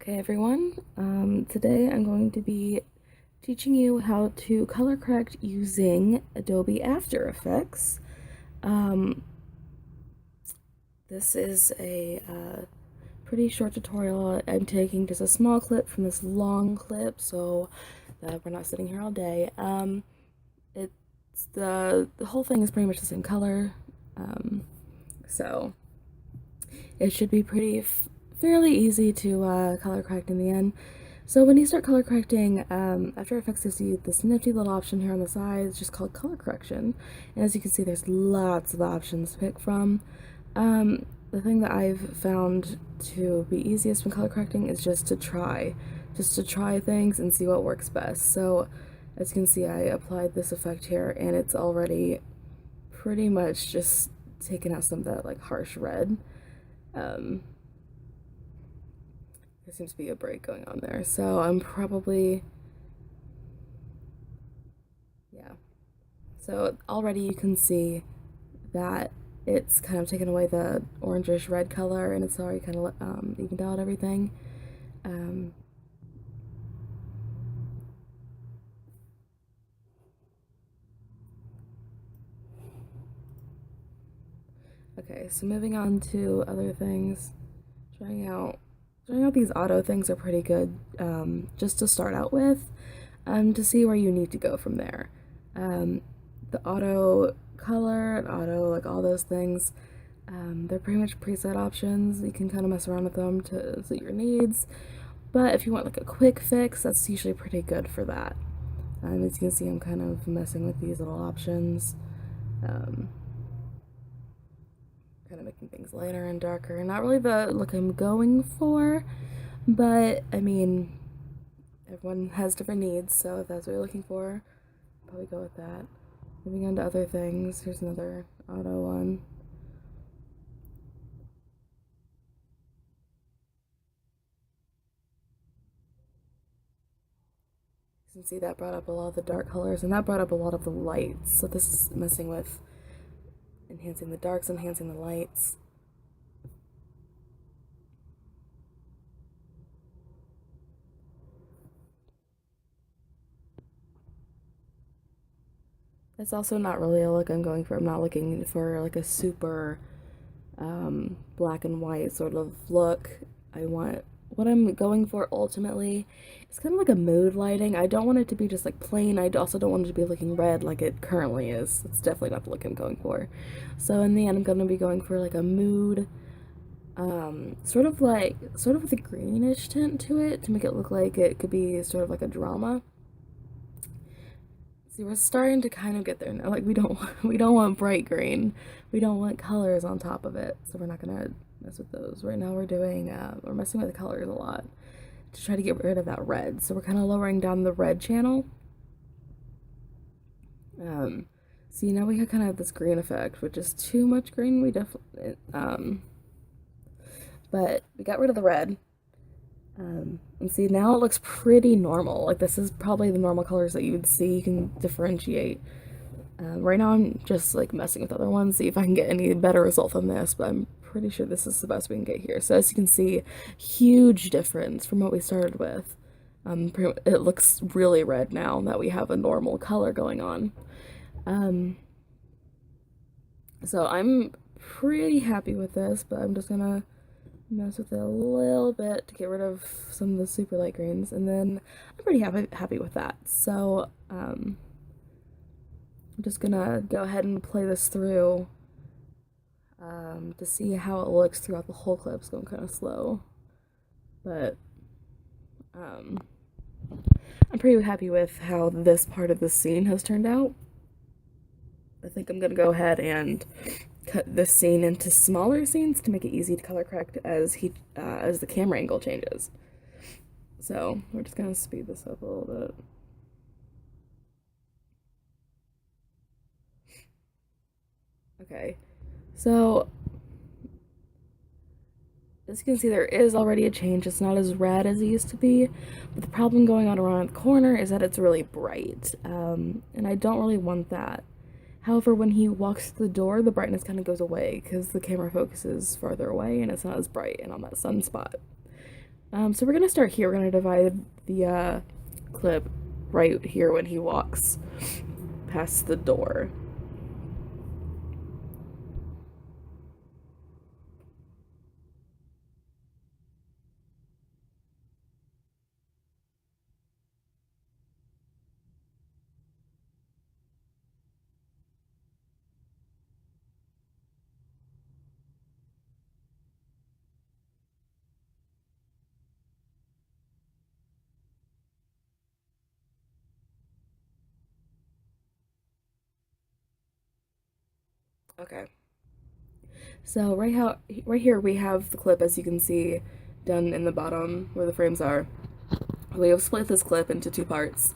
Okay, everyone. Today I'm going to be teaching you how to color correct using Adobe After Effects. Um, this is a pretty short tutorial. I'm taking just a small clip from this long clip so that we're not sitting here all day. It's the whole thing is pretty much the same color, so it should be fairly easy to color correct in the end. So when you start color correcting, After Effects gives you this nifty little option here on the side. It's just called color correction. And as you can see, there's lots of options to pick from. The thing that I've found to be easiest when color correcting is just to try things and see what works best. So as you can see, I applied this effect here and it's already pretty much just taken out some of that like harsh red. There seems to be a break going on there, so I'm probably, yeah. So already you can see that it's kind of taken away the orangish red color and it's already kind of evened out everything. Okay, so moving on to other things, trying out these auto things are pretty good, just to start out with, to see where you need to go from there. The auto color and auto, like all those things, they're pretty much preset options. You can kind of mess around with them to suit your needs. But if you want like a quick fix, that's usually pretty good for that. As you can see, I'm kind of messing with these little options. Kind of making things lighter and darker. Not really the look I'm going for, but I mean, everyone has different needs, so if that's what you're looking for, probably go with that. Moving on to other things, here's another auto one. You can see that brought up a lot of the dark colors, and that brought up a lot of the lights. So this is messing with enhancing the darks, enhancing the lights. It's also not really a look I'm going for. I'm not looking for like a super black and white sort of look. What I'm going for ultimately is kind of like a mood lighting. I don't want it to be just like plain. I also don't want it to be looking red like it currently is. It's definitely not the look I'm going for. So in the end, I'm going to be going for like a mood, sort of with a greenish tint to it to make it look like it could be sort of like a drama. See, we're starting to kind of get there now. Like we don't want bright green. We don't want colors on top of it. So we're not gonna mess with those. Right now we're messing with the colors a lot to try to get rid of that red. So we're kind of lowering down the red channel. See, now we have kind of have this green effect, which is too much green. We definitely but we got rid of the red. And see, now it looks pretty normal. Like this is probably the normal colors that you would see. You can differentiate. Right now I'm just like messing with other ones, see if I can get any better result than this, but I'm pretty sure this is the best we can get here. So as you can see, huge difference from what we started with. It looks really red now that we have a normal color going on. So I'm pretty happy with this, but I'm just gonna mess with it a little bit to get rid of some of the super light greens, and then I'm pretty happy with that. So I'm just gonna go ahead and play this through to see how it looks throughout the whole clip. It's going kind of slow, but I'm pretty happy with how this part of the scene has turned out. I think I'm gonna go ahead and cut this scene into smaller scenes to make it easy to color correct as the camera angle changes. So we're just gonna speed this up a little bit. Okay, so as you can see, there is already a change. It's not as red as it used to be, but the problem going on around the corner is that it's really bright, and I don't really want that. However, when he walks through the door, the brightness kind of goes away because the camera focuses farther away and it's not as bright and on that sunspot. So we're gonna start here. We're gonna divide the clip right here when he walks past the door. Okay. So right here we have the clip, as you can see, done in the bottom where the frames are. We have split this clip into two parts.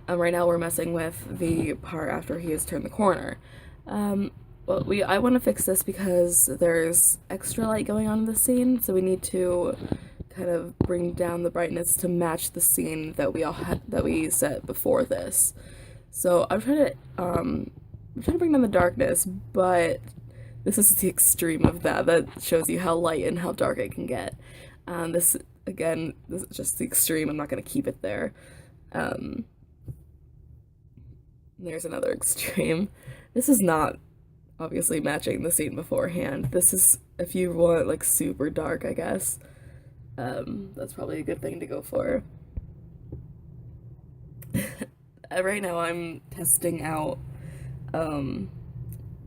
Right now we're messing with the part after he has turned the corner. Um, I want to fix this because there's extra light going on in the scene, so we need to kind of bring down the brightness to match the scene that we set before this. So I'm trying to bring down the darkness, but this is the extreme of that. That shows you how light and how dark it can get. This again, this is just the extreme. I'm not going to keep it there. Um, there's another extreme. This is not obviously matching the scene beforehand. This is if you want like super dark, I guess. That's probably a good thing to go for. Right now, I'm testing out um,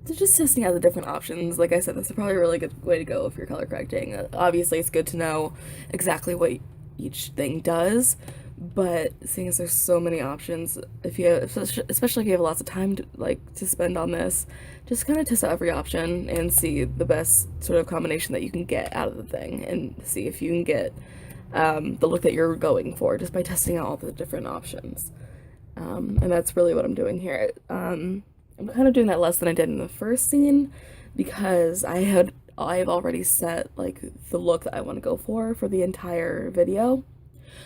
just testing out the different options. Like I said, this is probably a really good way to go if you're color correcting. Obviously, it's good to know exactly what each thing does, but seeing as there's so many options, if you especially if you have lots of time to spend on this, just kind of test out every option and see the best sort of combination that you can get out of the thing, and see if you can get the look that you're going for just by testing out all the different options. And that's really what I'm doing here. I'm kind of doing that less than I did in the first scene because I've already set like the look that I want to go for the entire video.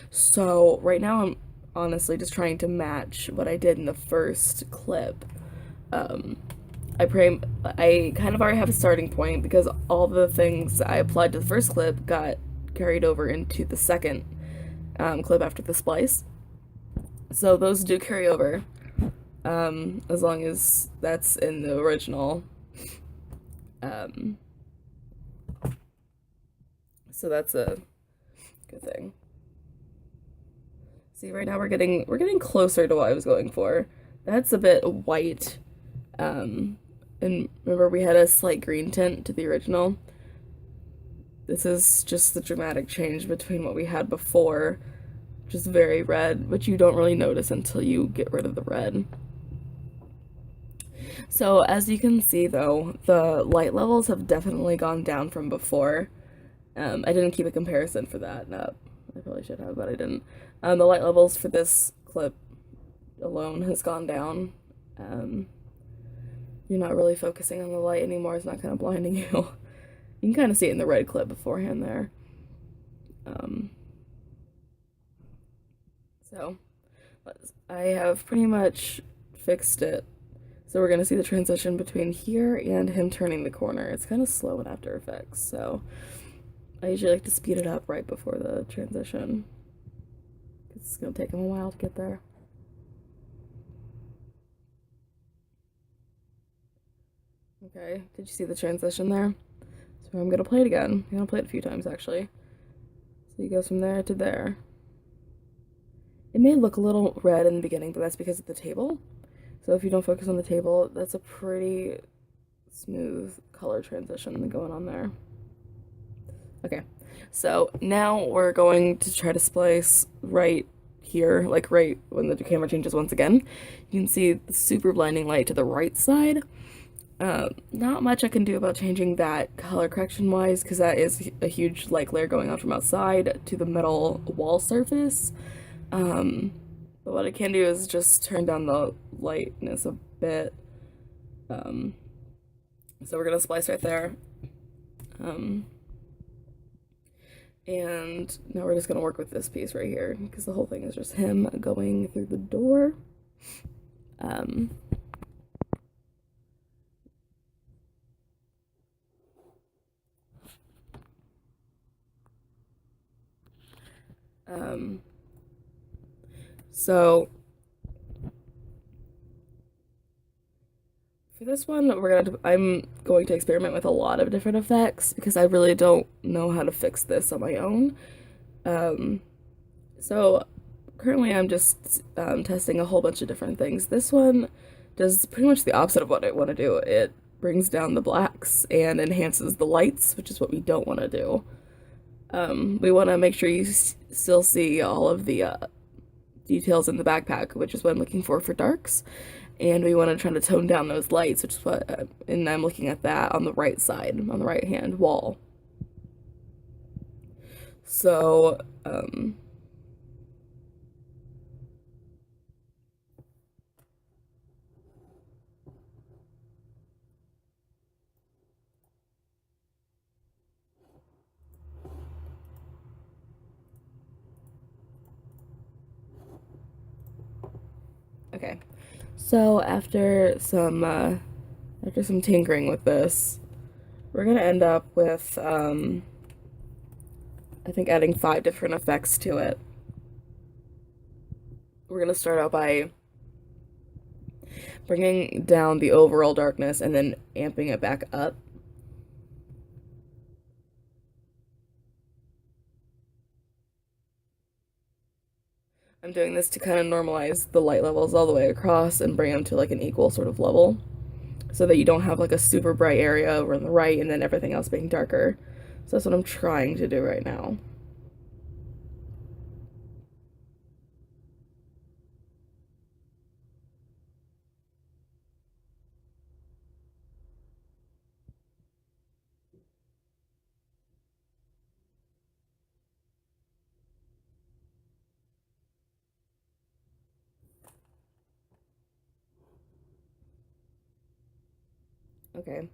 So right now I'm honestly just trying to match what I did in the first clip. Um, I kind of already have a starting point because all the things I applied to the first clip got carried over into the second clip after the splice. So those do carry over, as long as that's in the original. Um, so that's a good thing. See, right now we're getting closer to what I was going for. That's a bit white. And remember we had a slight green tint to the original. This is just the dramatic change between what we had before, just very red, which you don't really notice until you get rid of the red. So as you can see though, the light levels have definitely gone down from before. I didn't keep a comparison for that. No, I probably should have, but I didn't. The light levels for this clip alone has gone down. Um, you're not really focusing on the light anymore. It's not kind of blinding you. You can kind of see it in the red clip beforehand there. Um, so I have pretty much fixed it. So we're gonna see the transition between here and him turning the corner. It's kind of slow in After Effects, so I usually like to speed it up right before the transition. It's gonna take him a while to get there. Okay, did you see the transition there? So I'm gonna play it again. I'm gonna play it a few times actually. So he goes from there to there. It may look a little red in the beginning, but that's because of the table. So if you don't focus on the table, that's a pretty smooth color transition going on there. Okay, so now we're going to try to splice right here, like right when the camera changes once again. You can see the super blinding light to the right side. Not much I can do about changing that color correction wise because that is a huge light glare going on from outside to the metal wall surface. But what I can do is just turn down the lightness a bit. So we're gonna splice right there. And now we're just gonna work with this piece right here because the whole thing is just him going through the door. Um, Um, so for this one, I'm going to experiment with a lot of different effects because I really don't know how to fix this on my own. Um, so currently I'm just testing a whole bunch of different things. This one does pretty much the opposite of what I want to do. It brings down the blacks and enhances the lights, which is what we don't want to do. We want to make sure you still see all of the details in the backpack, which is what I'm looking for darks. And we want to try to tone down those lights, which is what, and I'm looking at that on the right side, on the right hand wall. So, okay. So after some tinkering with this, we're gonna end up with I think adding 5 different effects to it. We're gonna start out by bringing down the overall darkness and then amping it back up. I'm doing this to kind of normalize the light levels all the way across and bring them to like an equal sort of level so that you don't have like a super bright area over on the right and then everything else being darker. So that's what I'm trying to do right now. Okay,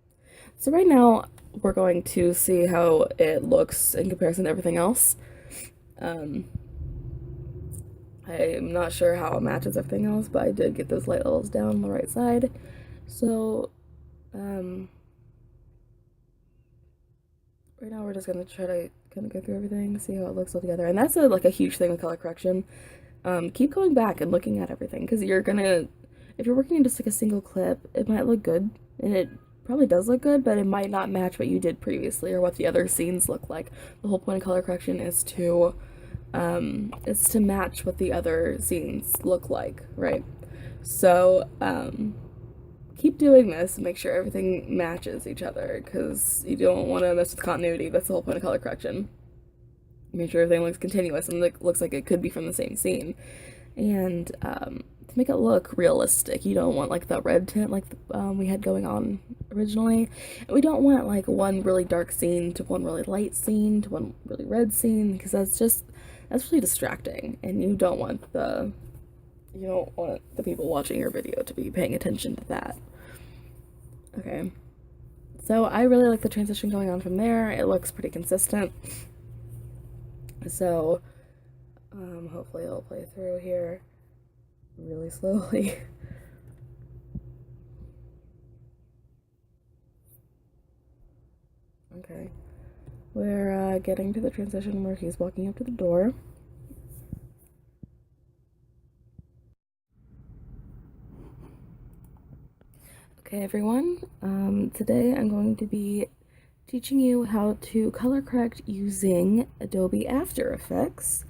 so right now we're going to see how it looks in comparison to everything else. Um, I'm not sure how it matches everything else, but I did get those light levels down on the right side. So, right now we're just gonna try to kind of go through everything, see how it looks all together. And that's like a huge thing with color correction. Keep going back and looking at everything because if you're working in just like a single clip, it might look good, and it probably does look good, but it might not match what you did previously or what the other scenes look like. The whole point of color correction is to match what the other scenes look like, right? So, keep doing this and make sure everything matches each other because you don't want to mess with continuity. That's the whole point of color correction. Make sure everything looks continuous and looks like it could be from the same scene. And to make it look realistic, you don't want like the red tint like we had going on originally. And we don't want like one really dark scene to one really light scene to one really red scene because that's really distracting, and you don't want the people watching your video to be paying attention to that. Okay. So I really like the transition going on from there. It looks pretty consistent. So hopefully it'll play through here really slowly. Okay. We're getting to the transition where he's walking up to the door. Okay, everyone. Today I'm going to be teaching you how to color correct using Adobe After Effects.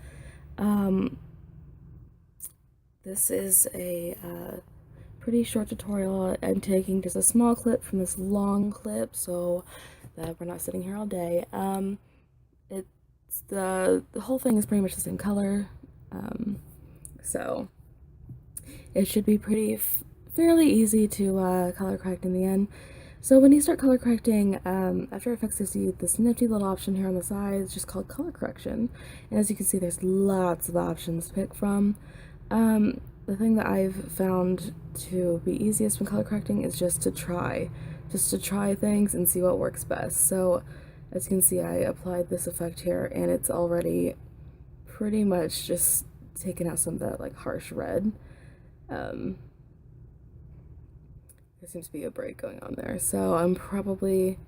This is a pretty short tutorial. I'm taking just a small clip from this long clip so that we're not sitting here all day. It's the whole thing is pretty much the same color, so it should be fairly easy to color correct in the end. So when you start color correcting, After Effects gives you this nifty little option here on the side. It's just called color correction, and as you can see, there's lots of options to pick from. The thing that I've found to be easiest when color correcting is just to try things and see what works best. So as you can see, I applied this effect here, and it's already pretty much just taken out some of that like harsh red. There seems to be a break going on there, so I'm probably